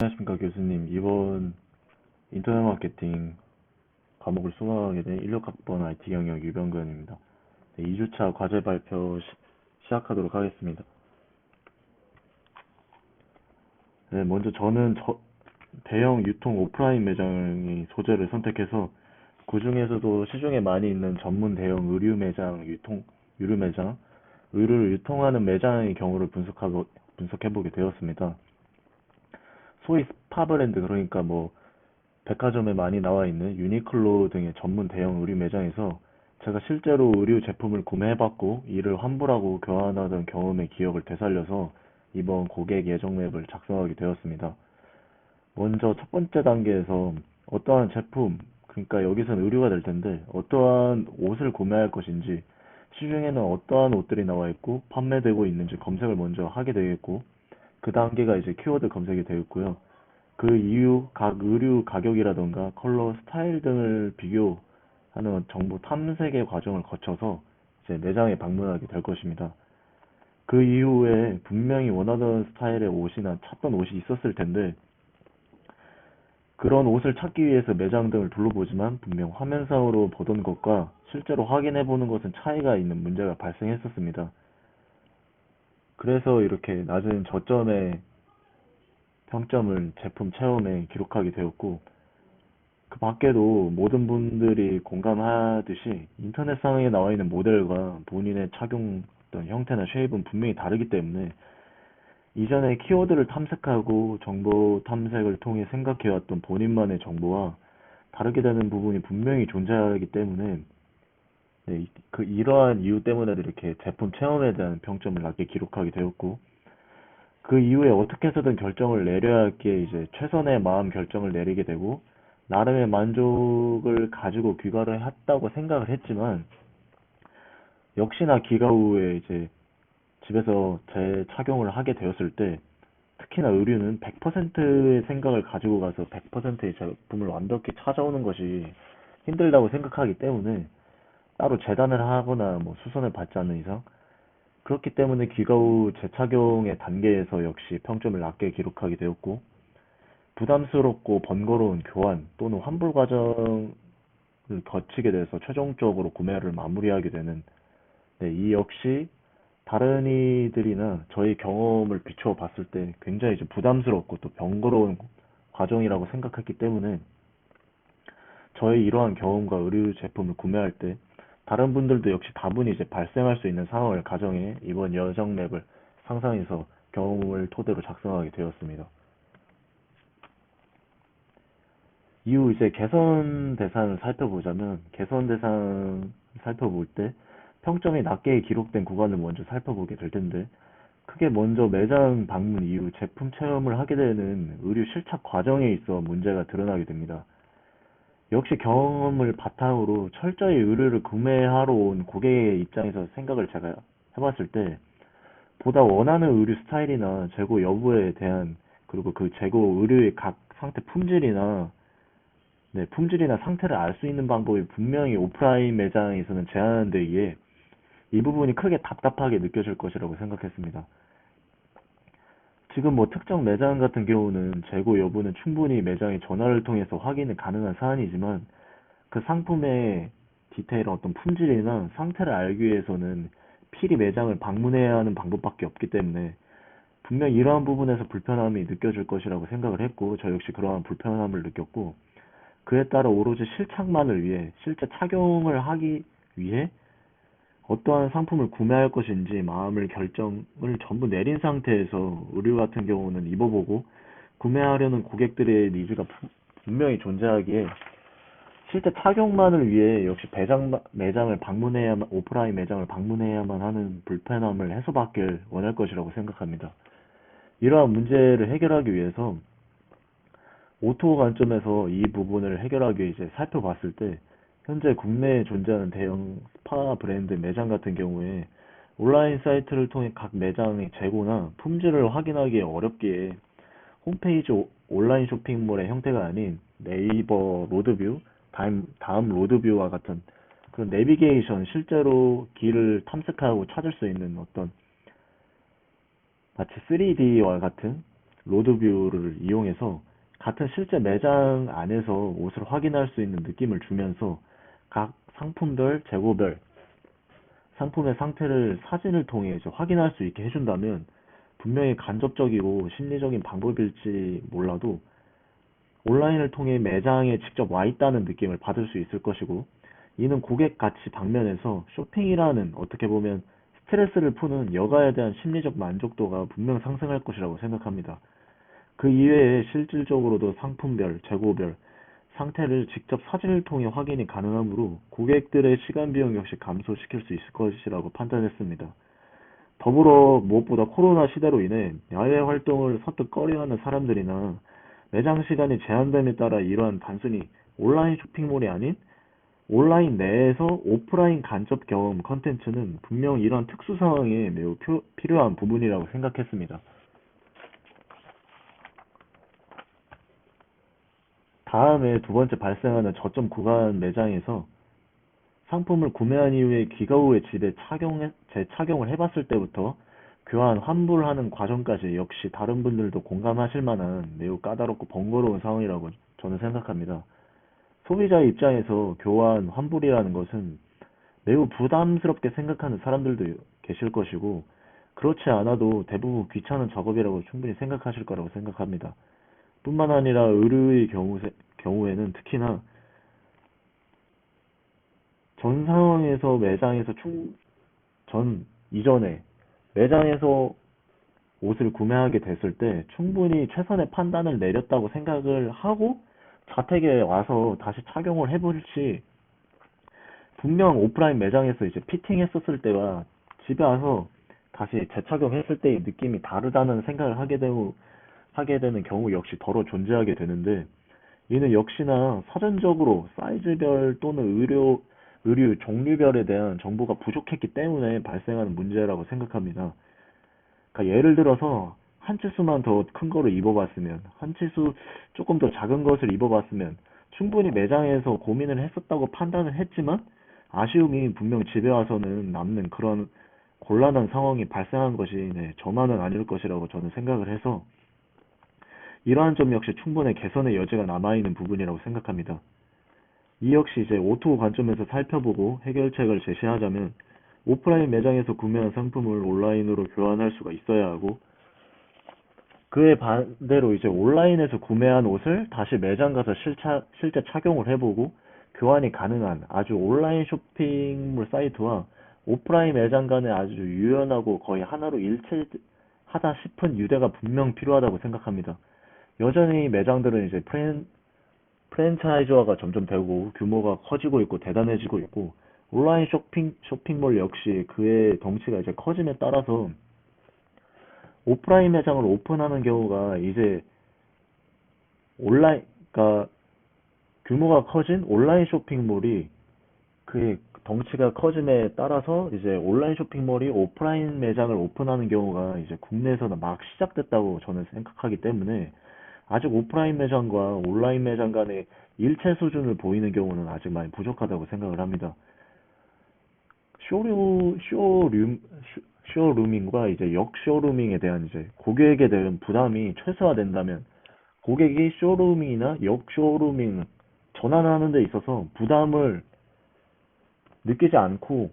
안녕하십니까 교수님. 이번 인터넷 마케팅 과목을 수강하게 된 16학번 IT 경영 유병근입니다. 네, 2주차 과제 발표 시작하도록 하겠습니다. 네, 먼저 저는 대형 유통 오프라인 매장의 소재를 선택해서 그 중에서도 시중에 많이 있는 전문 대형 의류 매장, 유류 매장, 의류를 유통하는 매장의 경우를 분석해보게 되었습니다. 소위 스파 브랜드, 그러니까 뭐 백화점에 많이 나와 있는 유니클로 등의 전문 대형 의류 매장에서 제가 실제로 의류 제품을 구매해봤고 이를 환불하고 교환하던 경험의 기억을 되살려서 이번 고객 예정 맵을 작성하게 되었습니다. 먼저 첫 번째 단계에서 어떠한 제품, 그러니까 여기서는 의류가 될 텐데 어떠한 옷을 구매할 것인지, 시중에는 어떠한 옷들이 나와 있고 판매되고 있는지 검색을 먼저 하게 되겠고, 그 단계가 이제 키워드 검색이 되겠고요. 그 이후 각 의류 가격이라던가 컬러, 스타일 등을 비교하는 정보 탐색의 과정을 거쳐서 이제 매장에 방문하게 될 것입니다. 그 이후에 분명히 원하던 스타일의 옷이나 찾던 옷이 있었을 텐데, 그런 옷을 찾기 위해서 매장 등을 둘러보지만 분명 화면상으로 보던 것과 실제로 확인해 보는 것은 차이가 있는 문제가 발생했었습니다. 그래서 이렇게 낮은 저점의 평점을 제품 체험에 기록하게 되었고, 그 밖에도 모든 분들이 공감하듯이 인터넷상에 나와 있는 모델과 본인의 착용 어떤 형태나 쉐입은 분명히 다르기 때문에 이전에 키워드를 탐색하고 정보 탐색을 통해 생각해왔던 본인만의 정보와 다르게 되는 부분이 분명히 존재하기 때문에, 네, 이러한 이유 때문에 이렇게 제품 체험에 대한 평점을 낮게 기록하게 되었고, 그 이후에 어떻게 해서든 결정을 내려야 할 게 이제 최선의 마음 결정을 내리게 되고, 나름의 만족을 가지고 귀가를 했다고 생각을 했지만, 역시나 귀가 후에 이제 집에서 재착용을 하게 되었을 때, 특히나 의류는 100%의 생각을 가지고 가서 100%의 제품을 완벽히 찾아오는 것이 힘들다고 생각하기 때문에 따로 재단을 하거나 뭐 수선을 받지 않는 이상, 그렇기 때문에 귀가 후 재착용의 단계에서 역시 평점을 낮게 기록하게 되었고, 부담스럽고 번거로운 교환 또는 환불 과정을 거치게 돼서 최종적으로 구매를 마무리하게 되는, 네, 이 역시 다른 이들이나 저희 경험을 비추어 봤을 때 굉장히 좀 부담스럽고 또 번거로운 과정이라고 생각했기 때문에, 저의 이러한 경험과 의류 제품을 구매할 때 다른 분들도 역시 다분히 이제 발생할 수 있는 상황을 가정해 이번 여정 맵을 상상해서 경험을 토대로 작성하게 되었습니다. 이후 이제 개선 대상을 살펴보자면, 개선 대상 살펴볼 때 평점이 낮게 기록된 구간을 먼저 살펴보게 될 텐데, 크게 먼저 매장 방문 이후 제품 체험을 하게 되는 의류 실착 과정에 있어 문제가 드러나게 됩니다. 역시 경험을 바탕으로 철저히 의류를 구매하러 온 고객의 입장에서 생각을 제가 해봤을 때, 보다 원하는 의류 스타일이나 재고 여부에 대한, 그리고 그 재고 의류의 각 상태 품질이나, 네, 품질이나 상태를 알 수 있는 방법이 분명히 오프라인 매장에서는 제한돼 있기에 이 부분이 크게 답답하게 느껴질 것이라고 생각했습니다. 지금 뭐 특정 매장 같은 경우는 재고 여부는 충분히 매장의 전화를 통해서 확인이 가능한 사안이지만, 그 상품의 디테일한 어떤 품질이나 상태를 알기 위해서는 필히 매장을 방문해야 하는 방법밖에 없기 때문에 분명 이러한 부분에서 불편함이 느껴질 것이라고 생각을 했고, 저 역시 그러한 불편함을 느꼈고, 그에 따라 오로지 실착만을 위해, 실제 착용을 하기 위해 어떠한 상품을 구매할 것인지 마음을 결정을 전부 내린 상태에서 의류 같은 경우는 입어보고 구매하려는 고객들의 니즈가 분명히 존재하기에, 실제 착용만을 위해 역시 매장을 방문해야만, 오프라인 매장을 방문해야만 하는 불편함을 해소받길 원할 것이라고 생각합니다. 이러한 문제를 해결하기 위해서 오토 관점에서 이 부분을 해결하기 위해 이제 살펴봤을 때, 현재 국내에 존재하는 대형 스파 브랜드 매장 같은 경우에 온라인 사이트를 통해 각 매장의 재고나 품질을 확인하기 어렵기에 홈페이지 온라인 쇼핑몰의 형태가 아닌 네이버 로드뷰, 다음 로드뷰와 같은 그런 내비게이션, 실제로 길을 탐색하고 찾을 수 있는 어떤 마치 3D와 같은 로드뷰를 이용해서 같은 실제 매장 안에서 옷을 확인할 수 있는 느낌을 주면서 각 상품별, 재고별 상품의 상태를 사진을 통해 이제 확인할 수 있게 해준다면 분명히 간접적이고 심리적인 방법일지 몰라도 온라인을 통해 매장에 직접 와 있다는 느낌을 받을 수 있을 것이고, 이는 고객 가치 방면에서 쇼핑이라는 어떻게 보면 스트레스를 푸는 여가에 대한 심리적 만족도가 분명 상승할 것이라고 생각합니다. 그 이외에 실질적으로도 상품별, 재고별 상태를 직접 사진을 통해 확인이 가능하므로 고객들의 시간 비용 역시 감소시킬 수 있을 것이라고 판단했습니다. 더불어 무엇보다 코로나 시대로 인해 야외 활동을 선뜻 꺼려하는 사람들이나 매장 시간이 제한됨에 따라 이러한 단순히 온라인 쇼핑몰이 아닌 온라인 내에서 오프라인 간접 경험 컨텐츠는 분명 이러한 특수 상황에 매우 필요한 부분이라고 생각했습니다. 다음에 두 번째 발생하는 저점 구간 매장에서 상품을 구매한 이후에 귀가 후에 집에 재착용을 해봤을 때부터 교환, 환불하는 과정까지 역시 다른 분들도 공감하실 만한 매우 까다롭고 번거로운 상황이라고 저는 생각합니다. 소비자의 입장에서 교환, 환불이라는 것은 매우 부담스럽게 생각하는 사람들도 계실 것이고, 그렇지 않아도 대부분 귀찮은 작업이라고 충분히 생각하실 거라고 생각합니다. 뿐만 아니라 의류의 경우에는 특히나 전 상황에서 매장에서 이전에 매장에서 옷을 구매하게 됐을 때 충분히 최선의 판단을 내렸다고 생각을 하고 자택에 와서 다시 착용을 해볼 시 분명 오프라인 매장에서 이제 피팅했었을 때와 집에 와서 다시 재착용했을 때의 느낌이 다르다는 생각을 하게 되는 경우 역시 더러 존재하게 되는데, 이는 역시나 사전적으로 사이즈별 또는 의류 종류별에 대한 정보가 부족했기 때문에 발생하는 문제라고 생각합니다. 그러니까 예를 들어서 한 치수만 더 큰 거를 입어봤으면, 한 치수 조금 더 작은 것을 입어봤으면 충분히 매장에서 고민을 했었다고 판단을 했지만 아쉬움이 분명 집에 와서는 남는 그런 곤란한 상황이 발생한 것이 저만은 아닐 것이라고 저는 생각을 해서 이러한 점 역시 충분히 개선의 여지가 남아있는 부분이라고 생각합니다. 이 역시 이제 O2O 관점에서 살펴보고 해결책을 제시하자면 오프라인 매장에서 구매한 상품을 온라인으로 교환할 수가 있어야 하고, 그에 반대로 이제 온라인에서 구매한 옷을 다시 매장 가서 실제 착용을 해보고 교환이 가능한 아주 온라인 쇼핑몰 사이트와 오프라인 매장 간의 아주 유연하고 거의 하나로 일치하다 싶은 유대가 분명 필요하다고 생각합니다. 여전히 매장들은 이제 프랜차이즈화가 점점 되고 규모가 커지고 있고 대단해지고 있고, 온라인 쇼핑몰 역시 그의 덩치가 이제 커짐에 따라서 오프라인 매장을 오픈하는 경우가 이제 온라인, 그러니까 규모가 커진 온라인 쇼핑몰이 그의 덩치가 커짐에 따라서 이제 온라인 쇼핑몰이 오프라인 매장을 오픈하는 경우가 이제 국내에서는 막 시작됐다고 저는 생각하기 때문에 아직 오프라인 매장과 온라인 매장 간의 일체 수준을 보이는 경우는 아직 많이 부족하다고 생각을 합니다. 쇼룸, 쇼룸, 쇼루밍과 이제 역쇼루밍에 대한 이제 고객에 대한 부담이 최소화된다면 고객이 쇼루밍이나 역쇼루밍 전환하는 데 있어서 부담을 느끼지 않고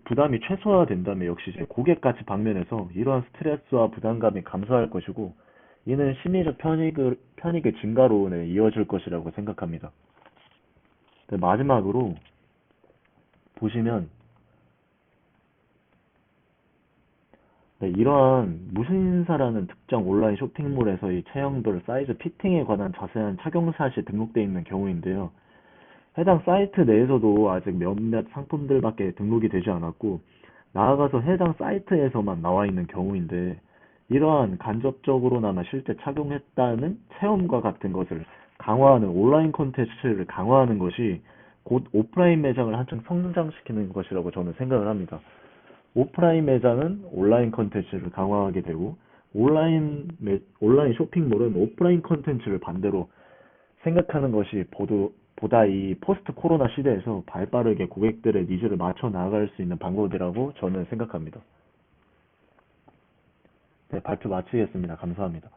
부담이 최소화된다면 역시 이제 고객 가치 방면에서 이러한 스트레스와 부담감이 감소할 것이고, 이는 심리적 편익의 증가로 이어질 것이라고 생각합니다. 네, 마지막으로 보시면 이러한 무신사라는 특정 온라인 쇼핑몰에서의 체형별 사이즈 피팅에 관한 자세한 착용 사실이 등록되어 있는 경우인데요. 해당 사이트 내에서도 아직 몇몇 상품들밖에 등록이 되지 않았고, 나아가서 해당 사이트에서만 나와 있는 경우인데, 이러한 간접적으로나마 실제 착용했다는 체험과 같은 것을 강화하는 온라인 콘텐츠를 강화하는 것이 곧 오프라인 매장을 한층 성장시키는 것이라고 저는 생각을 합니다. 오프라인 매장은 온라인 콘텐츠를 강화하게 되고, 온라인 쇼핑몰은 오프라인 콘텐츠를 반대로 생각하는 것이 보다 이 포스트 코로나 시대에서 발빠르게 고객들의 니즈를 맞춰 나아갈 수 있는 방법이라고 저는 생각합니다. 네, 발표 마치겠습니다. 감사합니다.